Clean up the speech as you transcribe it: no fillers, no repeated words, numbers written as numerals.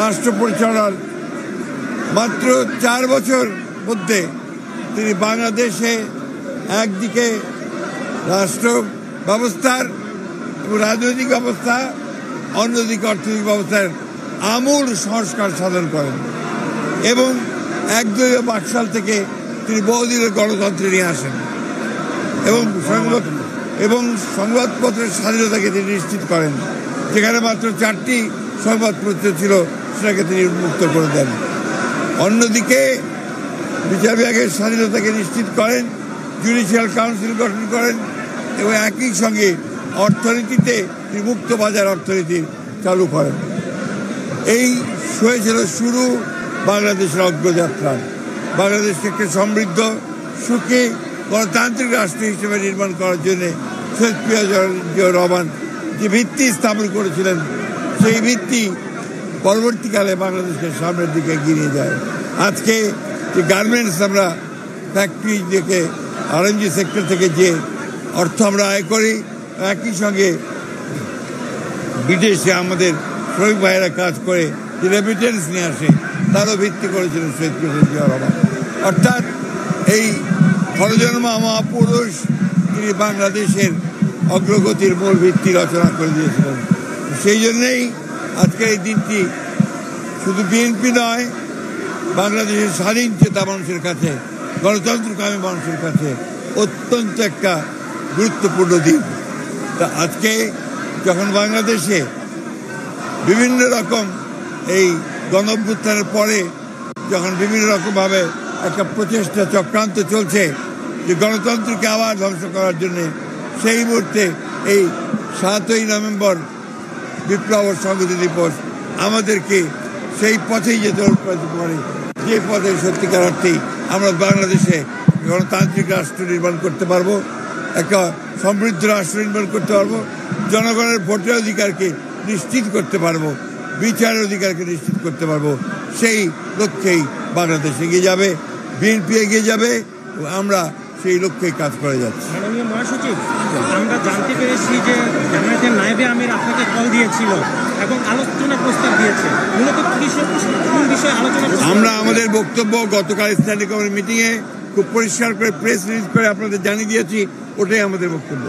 রাষ্ট্র পরিচালনার মাত্র 4 বছর মধ্যে তিনি বাংলাদেশে একদিকে রাষ্ট্র ব্যবস্থার এবং রাজনৈতিক ব্যবস্থা, অন্যদিকে অর্থনৈতিক ব্যবস্থার আমূল সংস্কার সাধন করেন এবং একদলীয় বাকশাল থেকে তিনি বহুদিনের গণতন্ত্রে নিয়ে আসেন এবং সংবাদপত্রের স্বাধীনতাকে তিনি নিশ্চিত করেন। যেখানে মাত্র 4টি সংবাদপত্র ছিল সেটাকে তিনি উন্মুক্ত করে দেন। অন্যদিকে বিচার বিভাগের স্বাধীনতাকে নিশ্চিত করেন, জুডিশিয়াল কাউন্সিল গঠন করেন এবং একই সঙ্গে অর্থনীতিতে তিনি মুক্ত বাজার অর্থনীতি চালু করেন। এই হয়েছিল শুরু বাংলাদেশের অগ্রযাত্রা। বাংলাদেশকে একটি সমৃদ্ধ, সুখী, গণতান্ত্রিক রাষ্ট্র হিসেবে নির্মাণ করার জন্য শহীদ জিয়াউর রহমান যে ভিত্তি স্থাপন করেছিলেন, সেই ভিত্তি পরবর্তীকালে বাংলাদেশের সামনের দিকে এগিয়ে নিয়ে যায়। আজকে যে গার্মেন্টস আমরা ফ্যাক্টরি থেকে আরএনজি সেক্টর থেকে যে অর্থ আমরা আয় করি, একই সঙ্গে বিদেশে আমাদের শ্রমিক ভাইয়েরা কাজ করে যে রেমিটেন্স নিয়ে আসে, তারও ভিত্তি করেছিলেন শহীদ জিয়াউর রহমান। অর্থাৎ এই খরজন্মা মহাপুরুষ তিনি বাংলাদেশের অগ্রগতির মূল ভিত্তি রচনা করে দিয়েছিলেন। সেই জন্যেই আজকের এই দিনটি শুধু বিএনপি নয়, বাংলাদেশের স্বাধীন চেতা মানুষের কাছে, গণতন্ত্রকামী মানুষের কাছে অত্যন্ত একটা গুরুত্বপূর্ণ দিন। তা আজকে যখন বাংলাদেশে বিভিন্ন রকম এই গণঅভ্যুত্থানের পরে যখন বিভিন্ন রকমভাবে একটা প্রচেষ্টা চক্রান্ত চলছে যে গণতন্ত্রকে আবার ধ্বংস করার জন্যে, সেই মুহূর্তে এই 7ই নভেম্বর বিপ্লব ও সংহতি দিবস আমাদেরকে সেই পথেই যেতে অনুপ্রাণিত করে, যে পথে সত্যিকার অর্থেই আমরা বাংলাদেশে গণতান্ত্রিক রাষ্ট্র নির্মাণ করতে পারবো, একটা সমৃদ্ধ রাষ্ট্র নির্মাণ করতে পারবো, জনগণের ভোটের অধিকারকে নিশ্চিত করতে পারবো, বিচারের অধিকারকে নিশ্চিত করতে পারবো। সেই লক্ষ্যেই বাংলাদেশ এগিয়ে যাবে, বিএনপি এগিয়ে যাবে, আমরা সেই লক্ষ্যেই কাজ করে যাচ্ছি। মাননীয় মহাসচিব, আমরা জানতে পেরেছি যে জামায়াতের নায়েবে আমির আপনাকে কল দিয়েছিল এবং আলোচনা প্রস্তাব দিয়েছে। মূলত কোন বিষয়ে আলোচনা? আমরা আমাদের বক্তব্য গতকাল স্ট্যান্ডিং কমিটি মিটিংয়ে খুব পরিষ্কার করে প্রেস রিলিজ করে আপনাদের জানিয়ে দিয়েছি, ওটাই আমাদের বক্তব্য।